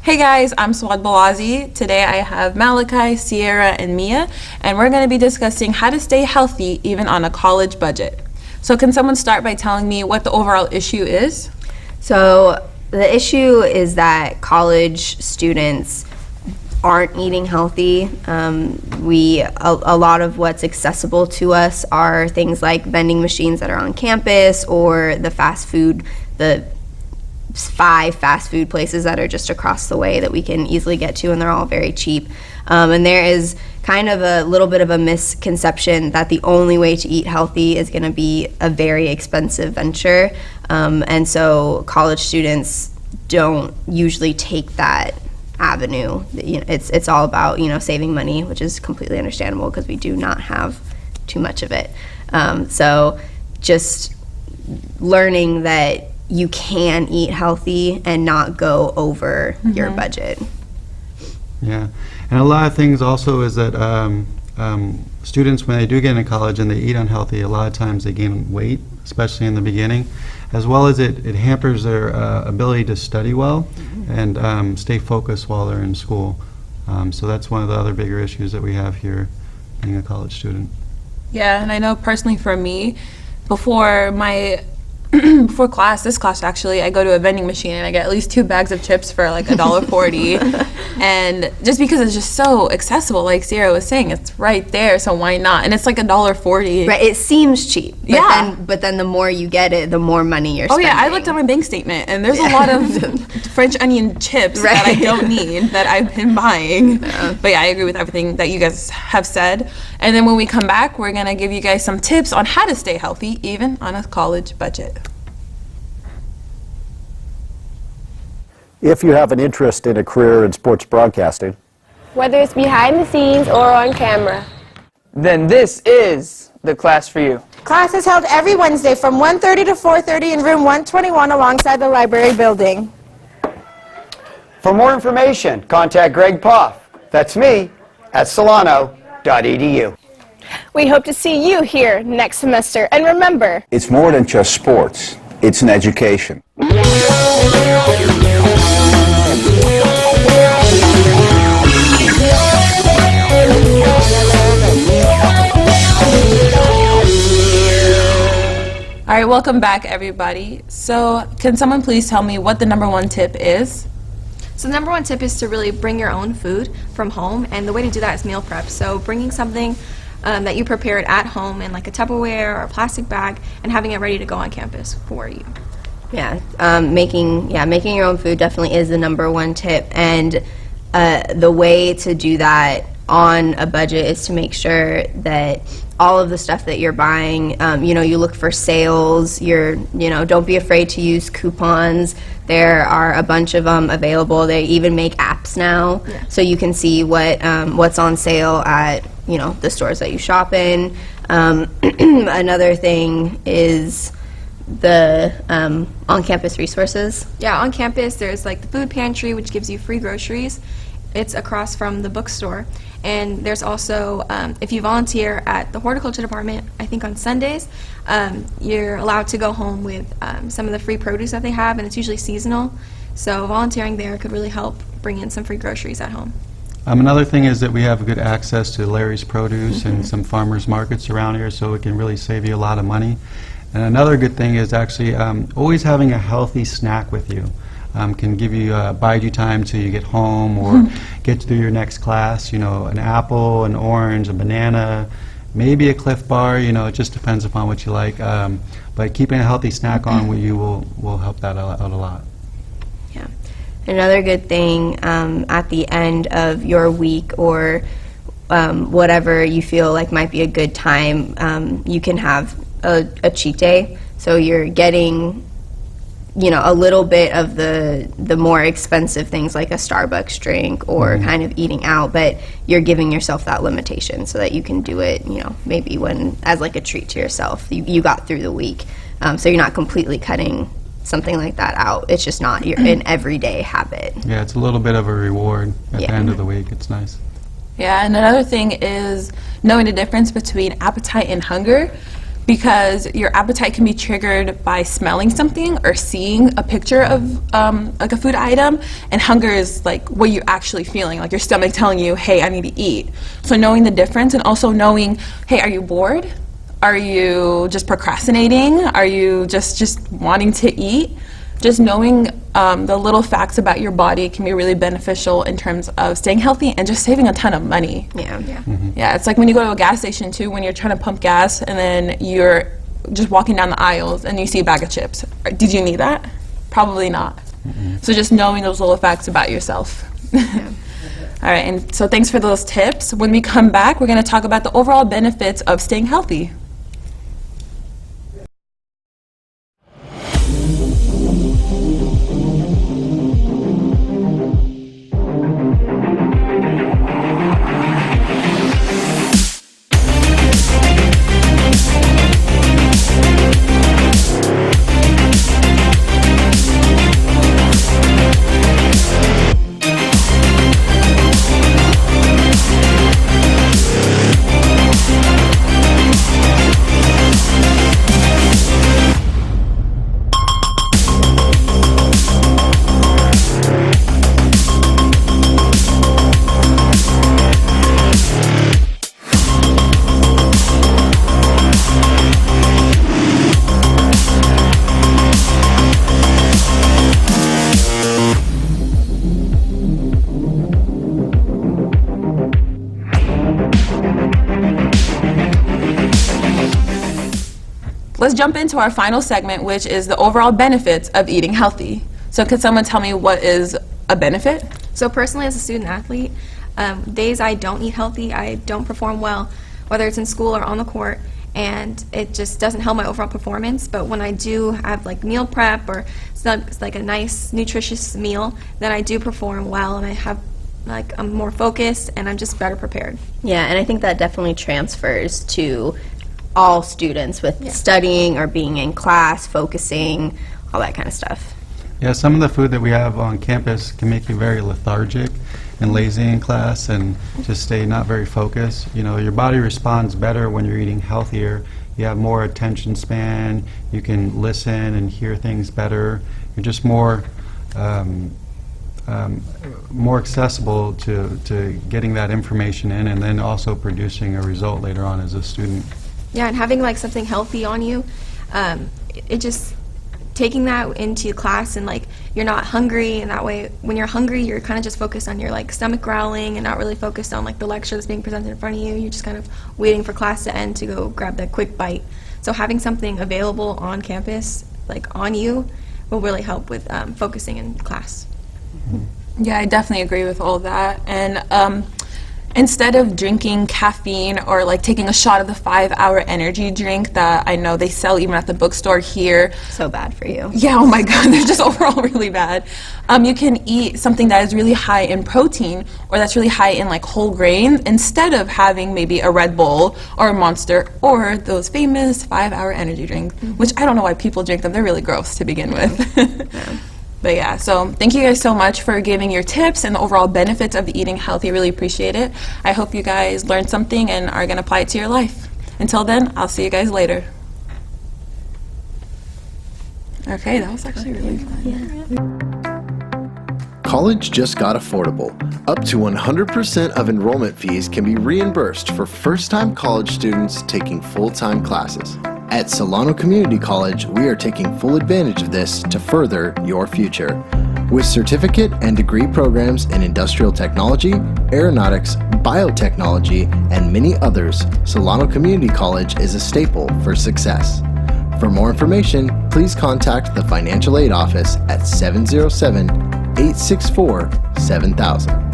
Hey guys, I'm Swad Bawazi. Today I have Malachi, Sierra, and Mia, and we're going to be discussing how to stay healthy even on a college budget. So can someone start by telling me what the overall issue is? So the issue is that college students aren't eating healthy. A lot of what's accessible to us are things like vending machines that are on campus or the 5 fast food places that are just across the way that we can easily get to, and they're all very cheap. And there is kind of a little bit of a misconception that the only way to eat healthy is going to be a very expensive venture. And so college students don't usually take that avenue. It's all about saving money, which is completely understandable because we do not have too much of it. So just learning that you can eat healthy and not go over your budget. Yeah, and a lot of things also is that students, when they do get into college and they eat unhealthy, a lot of times they gain weight, especially in the beginning, as well as it hampers their ability to study well and stay focused while they're in school. So that's one of the other bigger issues that we have here being a college student. Yeah, and I know personally for me, before this class actually, I go to a vending machine and I get at least 2 bags of chips for like $1.40. And just because it's just so accessible, like Sierra was saying, it's right there, so why not? And it's like $1.40. Right, it seems cheap, but yeah. But then the more you get it, the more money you're spending. Oh yeah, I looked at my bank statement and there's a lot of French onion chips that I don't need that I've been buying. Yeah. But yeah, I agree with everything that you guys have said. And then when we come back, we're gonna give you guys some tips on how to stay healthy even on a college budget. If you have an interest in a career in sports broadcasting, whether it's behind the scenes or on camera, then this is the class for you. Class is held every Wednesday from 1:30 to 4:30 in room 121 alongside the library building. For more information, contact Greg Poff, that's me, at solano.edu. we hope to see you here next semester. And remember, it's more than just sports, it's an education. All right, welcome back everybody. So can someone please tell me what the #1 tip is? So the #1 tip is to really bring your own food from home, and the way to do that is meal prep. So bringing something that you prepared at home in like a Tupperware or a plastic bag and having it ready to go on campus for you. Yeah, making your own food definitely is the #1 tip, and the way to do that on a budget is to make sure that all of the stuff that you're buying, you look for sales. Don't be afraid to use coupons. There are a bunch of them available. They even make apps now, so you can see what's on sale at the stores that you shop in. Another thing is the on-campus resources. Yeah, on campus there's like the food pantry, which gives you free groceries. It's across from the bookstore. And there's also, if you volunteer at the horticulture department, I think on Sundays, you're allowed to go home with some of the free produce that they have, and it's usually seasonal. So volunteering there could really help bring in some free groceries at home. Another thing is that we have good access to Larry's Produce and some farmers markets around here, so it can really save you a lot of money. And another good thing is actually always having a healthy snack with you. Can give you bide you time till you get home or get through your next class. An apple, an orange, a banana, maybe a Cliff Bar. It just depends upon what you like. But keeping a healthy snack on with you will help that out a lot. Yeah. Another good thing at the end of your week or whatever you feel like might be a good time, you can have a cheat day. So you're getting a little bit of the more expensive things like a Starbucks drink or kind of eating out, but you're giving yourself that limitation so that you can do it, maybe as like a treat to yourself. You got through the week. So you're not completely cutting something like that out. It's just not an everyday habit. Yeah, it's a little bit of a reward at the end of the week. It's nice. Yeah, and another thing is knowing the difference between appetite and hunger. because your appetite can be triggered by smelling something or seeing a picture of like a food item, and hunger is like what you're actually feeling, like your stomach telling you, hey, I need to eat. So knowing the difference, and also knowing, hey, are you bored? Are you just procrastinating? Are you just wanting to eat? Just knowing the little facts about your body can be really beneficial in terms of staying healthy and just saving a ton of money. Yeah, it's like when you go to a gas station too, when you're trying to pump gas and then you're just walking down the aisles and you see a bag of chips. Did you need that? Probably not. So just knowing those little facts about yourself. All right, and so thanks for those tips. When we come back, we're going to talk about the overall benefits of staying healthy. Let's jump into our final segment, which is the overall benefits of eating healthy. So could someone tell me what is a benefit? So personally, as a student athlete, days I don't eat healthy, I don't perform well, whether it's in school or on the court, and it just doesn't help my overall performance. But when I do have like meal prep or it's like a nice nutritious meal, then I do perform well, and I have I'm more focused and I'm just better prepared. Yeah, and I think that definitely transfers to all students with studying or being in class, focusing, all that kind of stuff. Yeah, some of the food that we have on campus can make you very lethargic and lazy in class and just stay not very focused. You know, your body responds better when you're eating healthier. You have more attention span, you can listen and hear things better. You're just more accessible to getting that information in, and then also producing a result later on as a student. Yeah, and having like something healthy on you, it just taking that into class, and like you're not hungry, and that way when you're hungry you're kind of just focused on your like stomach growling and not really focused on like the lecture that's being presented in front of you. You're just kind of waiting for class to end to go grab that quick bite. So having something available on campus, like on you, will really help with focusing in class. Yeah, I definitely agree with all that. And instead of drinking caffeine or like taking a shot of the 5-hour energy drink that I know they sell even at the bookstore here. So bad for you. Yeah, oh my God, they're just overall really bad. You can eat something that is really high in protein or that's really high in like whole grains instead of having maybe a Red Bull or a Monster or those famous 5-hour energy drinks, which I don't know why people drink them. They're really gross to begin with. Yeah. But yeah, so thank you guys so much for giving your tips and the overall benefits of eating healthy. Really appreciate it. I hope you guys learned something and are going to apply it to your life. Until then, I'll see you guys later. Okay, that was actually really fun. College just got affordable. Up to 100% of enrollment fees can be reimbursed for first-time college students taking full-time classes. At Solano Community College, we are taking full advantage of this to further your future. With certificate and degree programs in industrial technology, aeronautics, biotechnology, and many others, Solano Community College is a staple for success. For more information, please contact the Financial Aid Office at 707-864-7000.